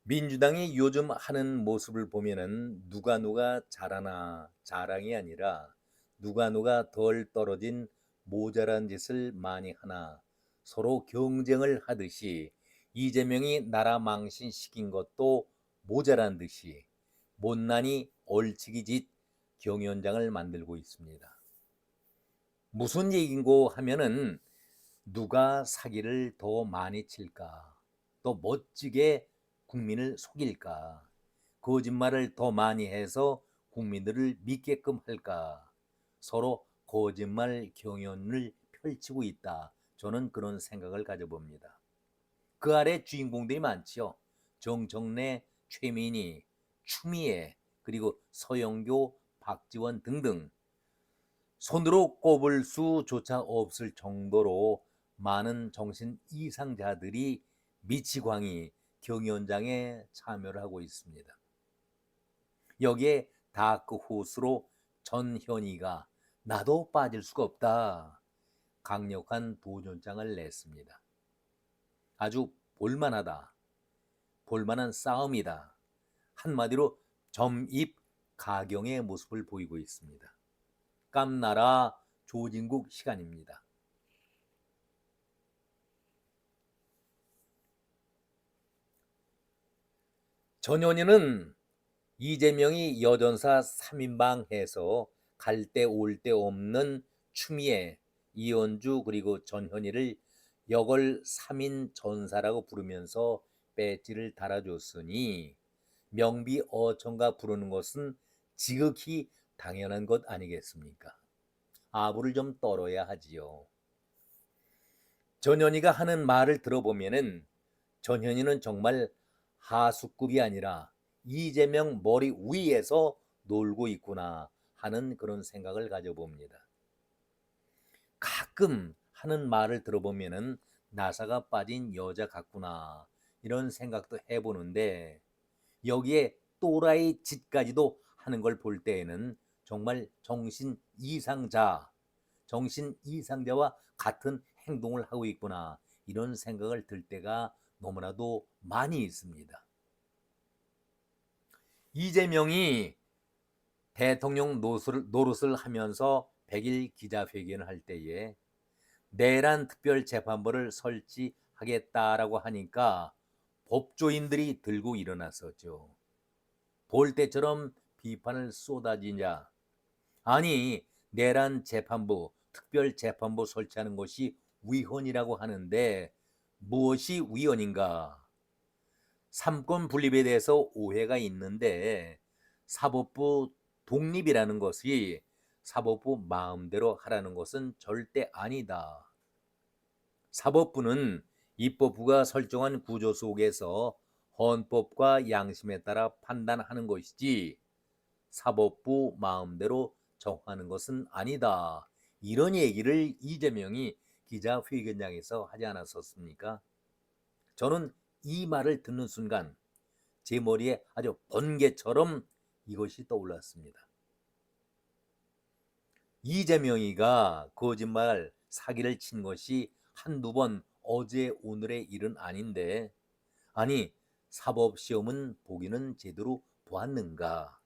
민주당이 요즘 하는 모습을 보면은 누가 잘하나 자랑이 아니라 누가 덜 떨어진 모자란 짓을 많이 하나 서로 경쟁을 하듯이 이재명이 나라 망신시킨 것도 모자란 듯이 못난이 얼치기 짓 경연장을 만들고 있습니다. 무슨 얘긴고 하면은 누가 사기를 더 많이 칠까? 또 멋지게 국민을 속일까? 거짓말을 더 많이 해서 국민들을 믿게끔 할까? 서로 거짓말 경연을 펼치고 있다. 저는 그런 생각을 가져봅니다. 그 아래 주인공들이 많지요. 정청래, 최민희, 추미애, 그리고 서영교, 박지원 등등 손으로 꼽을 수조차 없을 정도로 많은 정신 이상자들이 미치광이 경연장에 참여를 하고 있습니다. 여기에 다크호스로 전현희가 나도 빠질 수가 없다. 강력한 도전장을 냈습니다. 아주 볼만하다. 볼만한 싸움이다. 한마디로 점입 가경의 모습을 보이고 있습니다. 깜나라 조진국 시간입니다. 전현희는 이재명이 여전사 3인방 해서 갈 데 올 데 없는 추미애, 이현주 그리고 전현희를 역을 3인 전사라고 부르면서 배지를 달아줬으니 명비어천가 부르는 것은 지극히 당연한 것 아니겠습니까? 아부를 좀 떨어야 하지요. 전현희가 하는 말을 들어보면은 전현희는 정말 하수급이 아니라 이재명 머리 위에서 놀고 있구나 하는 그런 생각을 가져봅니다. 가끔 하는 말을 들어보면은 나사가 빠진 여자 같구나 이런 생각도 해보는데 여기에 또라이 짓까지도 하는 걸 볼 때에는 정말 정신 이상자와 같은 행동을 하고 있구나 이런 생각을 들 때가 너무나도 많이 있습니다. 이재명이 대통령 노릇을 하면서 100일 기자회견을 할 때에 내란 특별재판부를 설치하겠다라고 하니까 법조인들이 들고 일어났었죠. 볼 때처럼 비판을 쏟아지냐. 아니 내란 재판부 특별재판부 설치하는 것이 위헌이라고 하는데 무엇이 위헌인가. 삼권 분립에 대해서 오해가 있는데 사법부 독립이라는 것이 사법부 마음대로 하라는 것은 절대 아니다. 사법부는 입법부가 설정한 구조 속에서 헌법과 양심에 따라 판단하는 것이지 사법부 마음대로 정하는 것은 아니다. 이런 얘기를 이재명이 기자회견장에서 하지 않았었습니까? 저는 이 말을 듣는 순간 제 머리에 아주 번개처럼 이것이 떠올랐습니다. 이재명이가 거짓말 사기를 친 것이 한두 번 어제 오늘의 일은 아닌데 아니 사법시험은 보기는 제대로 보았는가.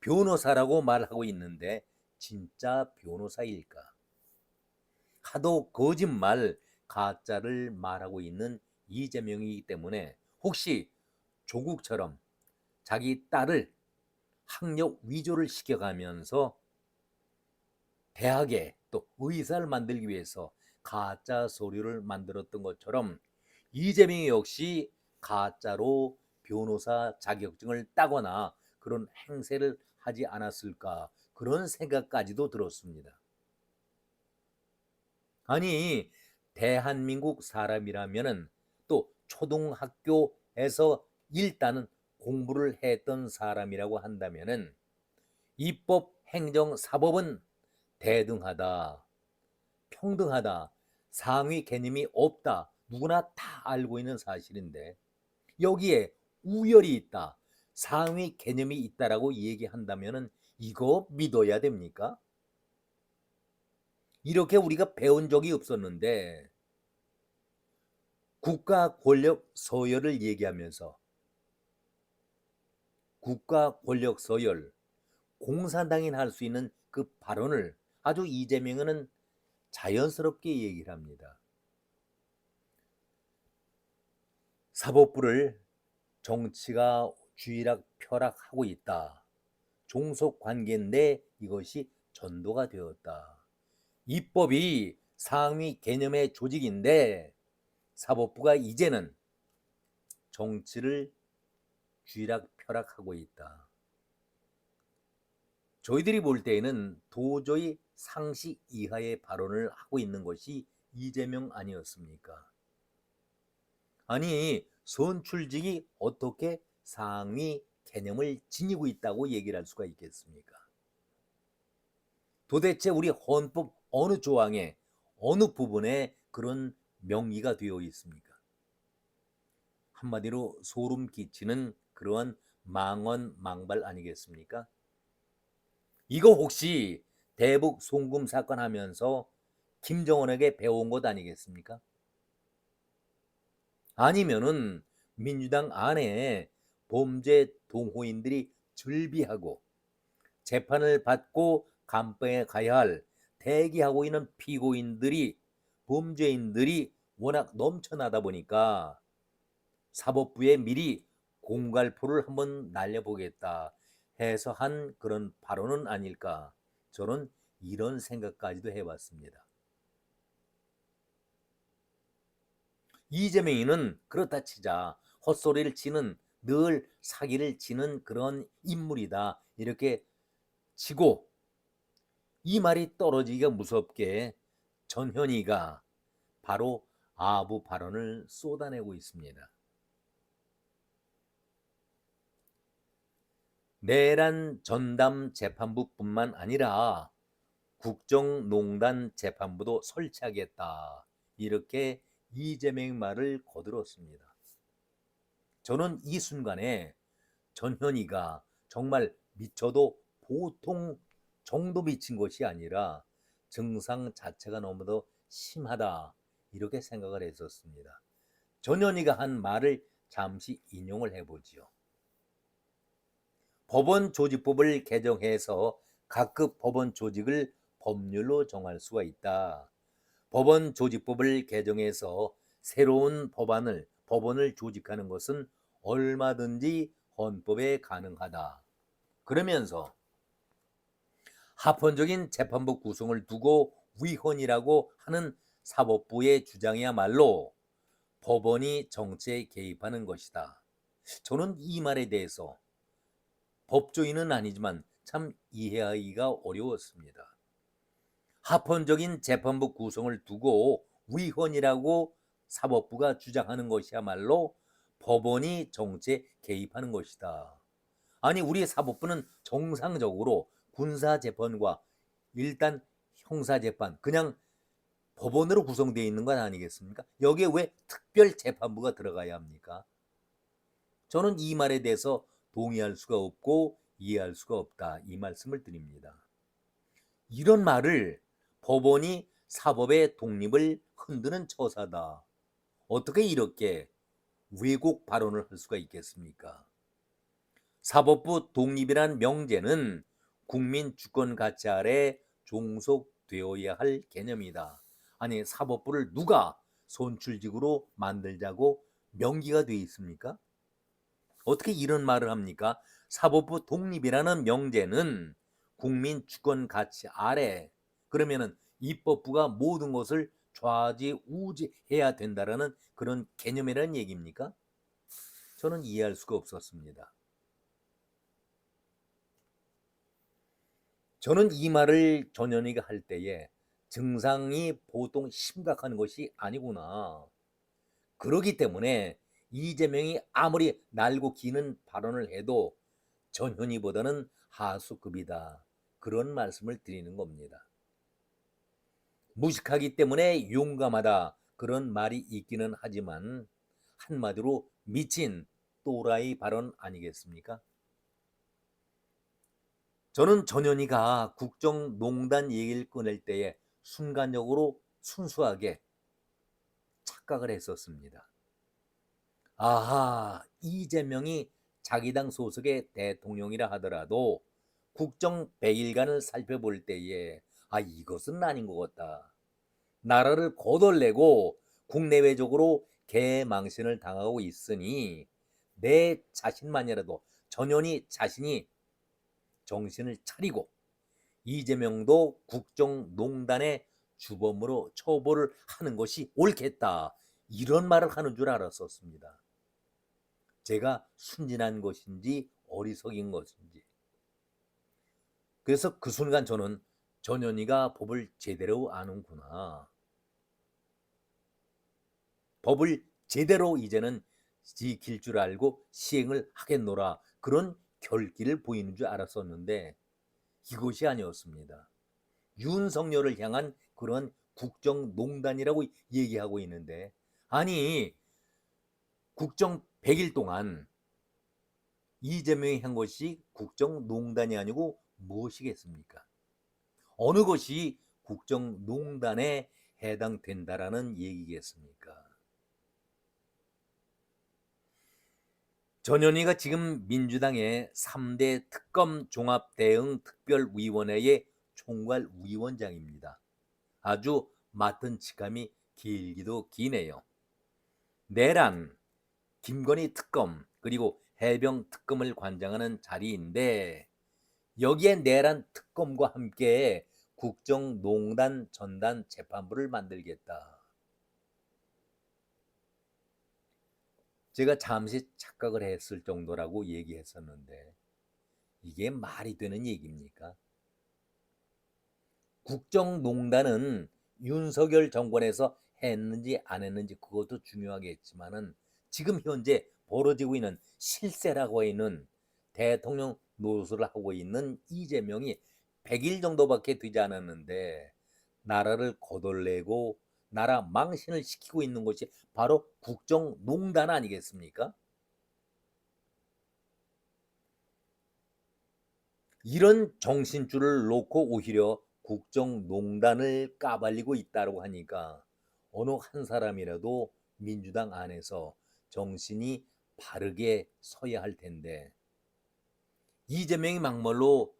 변호사라고 말하고 있는데 진짜 변호사일까? 하도 거짓말 가짜를 말하고 있는 이재명이기 때문에 혹시 조국처럼 자기 딸을 학력 위조를 시켜가면서 대학에 또 의사를 만들기 위해서 가짜 서류를 만들었던 것처럼 이재명이 역시 가짜로 변호사 자격증을 따거나 그런 행세를 하지 않았을까 그런 생각까지도 들었습니다. 아니 대한민국 사람이라면은 또 초등학교에서 일단은 공부를 했던 사람이라고 한다면은 입법, 행정, 사법은 대등하다, 평등하다, 상위 개념이 없다. 누구나 다 알고 있는 사실인데 여기에 우열이 있다, 상위 개념이 있다라고 얘기한다면은 이거 믿어야 됩니까? 이렇게 우리가 배운 적이 없었는데 국가 권력 서열을 얘기하면서 국가 권력 서열, 공산당이 할 수 있는 그 발언을 아주 이재명은 자연스럽게 얘기를 합니다. 사법부를 정치가 쥐락펴락하고 있다. 종속관계인데 이것이 전도가 되었다. 입법이 상위 개념의 조직인데 사법부가 이제는 정치를 쥐락펴락하고 있다. 저희들이 볼 때에는 도저히 상식 이하의 발언을 하고 있는 것이 이재명 아니었습니까? 아니, 선출직이 어떻게 상위 개념을 지니고 있다고 얘기를 할 수가 있겠습니까? 도대체 우리 헌법 어느 조항에 어느 부분에 그런 명기가 되어 있습니까? 한마디로 소름 끼치는 그러한 망언망발 아니겠습니까? 이거 혹시 대북 송금 사건 하면서 김정은에게 배운 것 아니겠습니까? 아니면은 민주당 안에 범죄 동호인들이 즐비하고 재판을 받고 감방에 가야 할 대기하고 있는 피고인들이 범죄인들이 워낙 넘쳐나다 보니까 사법부에 미리 공갈포를 한번 날려보겠다 해서 한 그런 발언은 아닐까. 저는 이런 생각까지도 해봤습니다. 이재명이는 그렇다 치자 헛소리를 치는, 늘 사기를 치는 그런 인물이다 이렇게 치고, 이 말이 떨어지기가 무섭게 전현희가 바로 아부 발언을 쏟아내고 있습니다. 내란 전담 재판부뿐만 아니라 국정농단 재판부도 설치하겠다 이렇게 이재명 말을 거들었습니다. 저는 이 순간에 전현희가 정말 미쳐도 보통 정도 미친 것이 아니라 증상 자체가 너무도 심하다 이렇게 생각을 했었습니다. 전현희가 한 말을 잠시 인용을 해보지요. 법원 조직법을 개정해서 각급 법원 조직을 법률로 정할 수가 있다. 법원 조직법을 개정해서 새로운 법원을 조직하는 것은 얼마든지 헌법에 가능하다. 그러면서 합헌적인 재판부 구성을 두고 위헌이라고 하는 사법부의 주장이야말로 법원이 정치에 개입하는 것이다. 저는 이 말에 대해서 법조인은 아니지만 참 이해하기가 어려웠습니다. 합헌적인 재판부 구성을 두고 위헌이라고 사법부가 주장하는 것이야말로 법원이 정치에 개입하는 것이다. 아니, 우리 사법부는 정상적으로 군사재판과 일단 형사재판 그냥 법원으로 구성되어 있는 건 아니겠습니까? 여기에 왜 특별재판부가 들어가야 합니까? 저는 이 말에 대해서 동의할 수가 없고 이해할 수가 없다 이 말씀을 드립니다. 이런 말을 법원이 사법의 독립을 흔드는 처사다. 어떻게 이렇게 왜곡 발언을 할 수가 있겠습니까? 사법부 독립이란 명제는 국민 주권 가치 아래 종속되어야 할 개념이다. 아니, 사법부를 누가 선출직으로 만들자고 명기가 되어 있습니까? 어떻게 이런 말을 합니까? 사법부 독립이라는 명제는 국민 주권 가치 아래, 그러면은 입법부가 모든 것을 좌지우지해야 된다라는 그런 개념이라는 얘기입니까? 저는 이해할 수가 없었습니다. 저는 이 말을 전현희가 할 때에 증상이 보통 심각한 것이 아니구나. 그러기 때문에 이재명이 아무리 날고 기는 발언을 해도 전현희보다는 하수급이다. 그런 말씀을 드리는 겁니다. 무식하기 때문에 용감하다. 그런 말이 있기는 하지만 한마디로 미친 또라이 발언 아니겠습니까? 저는 전현희가 국정농단 얘기를 꺼낼 때에 순간적으로 순수하게 착각을 했었습니다. 아하, 이재명이 자기 당 소속의 대통령이라 하더라도 국정 100일간을 살펴볼 때에 이것은 아닌 것 같다. 나라를 거덜내고 국내외적으로 개망신을 당하고 있으니 내 자신만이라도 전현히 자신이 정신을 차리고 이재명도 국정농단의 주범으로 처벌을 하는 것이 옳겠다. 이런 말을 하는 줄 알았었습니다. 제가 순진한 것인지 어리석인 것인지. 그래서 그 순간 저는 전현희가 법을 제대로 아는구나. 법을 제대로 이제는 지킬 줄 알고 시행을 하겠노라. 그런 결기를 보이는 줄 알았었는데 이것이 아니었습니다. 윤석열을 향한 그런 국정농단이라고 얘기하고 있는데, 아니 국정 100일 동안 이재명이 한 것이 국정농단이 아니고 무엇이겠습니까? 어느 것이 국정농단에 해당된다라는 얘기겠습니까? 전현희가 지금 민주당의 3대 특검 종합대응특별위원회의 총괄위원장입니다. 아주 맡은 직함이 길기도 기네요. 내란, 김건희 특검, 그리고 해병 특검을 관장하는 자리인데, 여기에 내란 특검과 함께 국정농단 전단 재판부를 만들겠다. 제가 잠시 착각을 했을 정도라고 얘기했었는데 이게 말이 되는 얘기입니까? 국정농단은 윤석열 정권에서 했는지 안 했는지 그것도 중요하겠지만은 지금 현재 벌어지고 있는 실세라고 있는 대통령 노릇을 하고 있는 이재명이 100일 정도밖에 되지 않았는데 나라를 거덜내고 나라 망신을 시키고 있는 것이 바로 국정농단 아니겠습니까? 이런 정신줄을 놓고 오히려 국정농단을 까발리고 있다고 하니까 어느 한 사람이라도 민주당 안에서 정신이 바르게 서야 할 텐데, 이재명이 막말로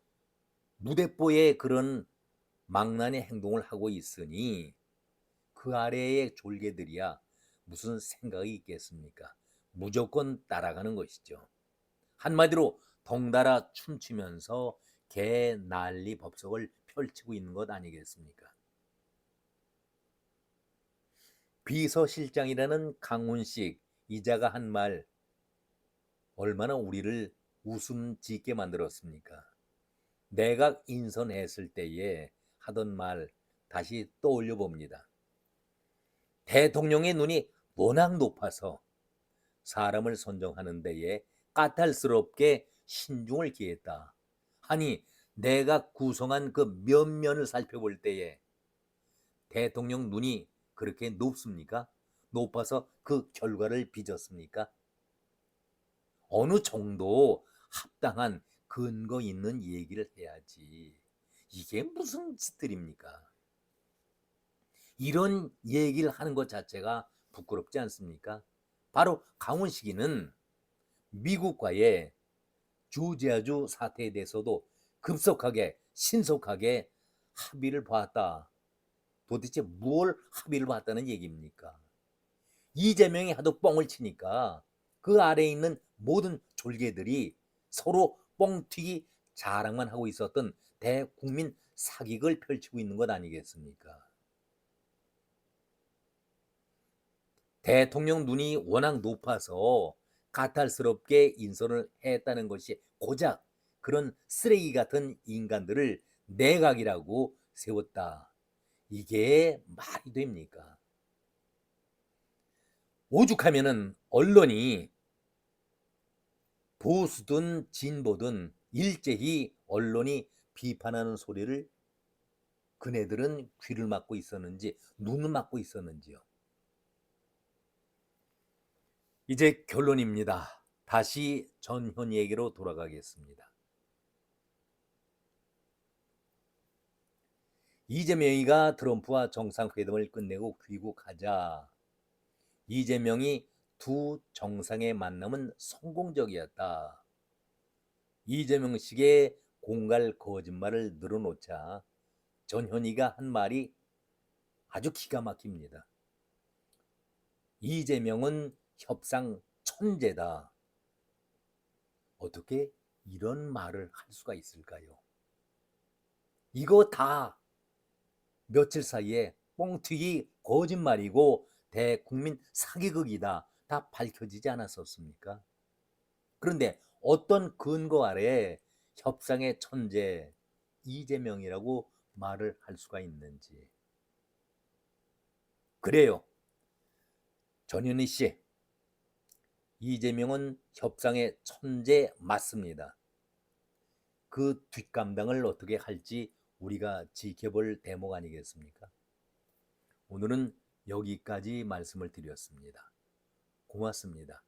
무대뽀의 그런 망나니 행동을 하고 있으니 그 아래의 졸개들이야 무슨 생각이 있겠습니까? 무조건 따라가는 것이죠. 한마디로 덩달아 춤추면서 개 난리 법석을 펼치고 있는 것 아니겠습니까? 비서실장이라는 강훈식 이자가 한 말 얼마나 우리를 웃음 짓게 만들었습니까? 내각 인선했을 때에 하던 말 다시 떠올려 봅니다. 대통령의 눈이 워낙 높아서 사람을 선정하는 데에 까탈스럽게 신중을 기했다. 아니, 내가 구성한 그 면면을 살펴볼 때에 대통령 눈이 그렇게 높습니까? 높아서 그 결과를 빚었습니까? 어느 정도 합당한 근거 있는 얘기를 해야지. 이게 무슨 짓들입니까? 이런 얘기를 하는 것 자체가 부끄럽지 않습니까? 바로 강훈식이는 미국과의 조지아주 사태에 대해서도 급속하게 신속하게 합의를 봤다. 도대체 뭘 합의를 봤다는 얘기입니까? 이재명이 하도 뻥을 치니까 그 아래에 있는 모든 졸개들이 서로 뻥튀기 자랑만 하고 있었던 대국민 사기극을 펼치고 있는 것 아니겠습니까? 대통령 눈이 워낙 높아서 까탈스럽게 인선을 했다는 것이 고작 그런 쓰레기 같은 인간들을 내각이라고 세웠다. 이게 말이 됩니까? 오죽하면은 언론이 보수든 진보든 일제히 언론이 비판하는 소리를 그네들은 귀를 막고 있었는지 눈을 막고 있었는지요. 이제 결론입니다. 다시 전현 얘기로 돌아가겠습니다. 이재명이가 트럼프와 정상회담을 끝내고 귀국하자 이재명이 두 정상의 만남은 성공적이었다. 이재명식의 공갈 거짓말을 늘어놓자 전현희가 한 말이 아주 기가 막힙니다. 이재명은 협상 천재다. 어떻게 이런 말을 할 수가 있을까요? 이거 다 며칠 사이에 뻥튀기 거짓말이고 대국민 사기극이다. 다 밝혀지지 않았었습니까? 그런데 어떤 근거 아래 협상의 천재 이재명이라고 말을 할 수가 있는지. 그래요. 전현희 씨, 이재명은 협상의 천재 맞습니다. 그 뒷감당을 어떻게 할지 우리가 지켜볼 대목 아니겠습니까? 오늘은 여기까지 말씀을 드렸습니다. 고맙습니다.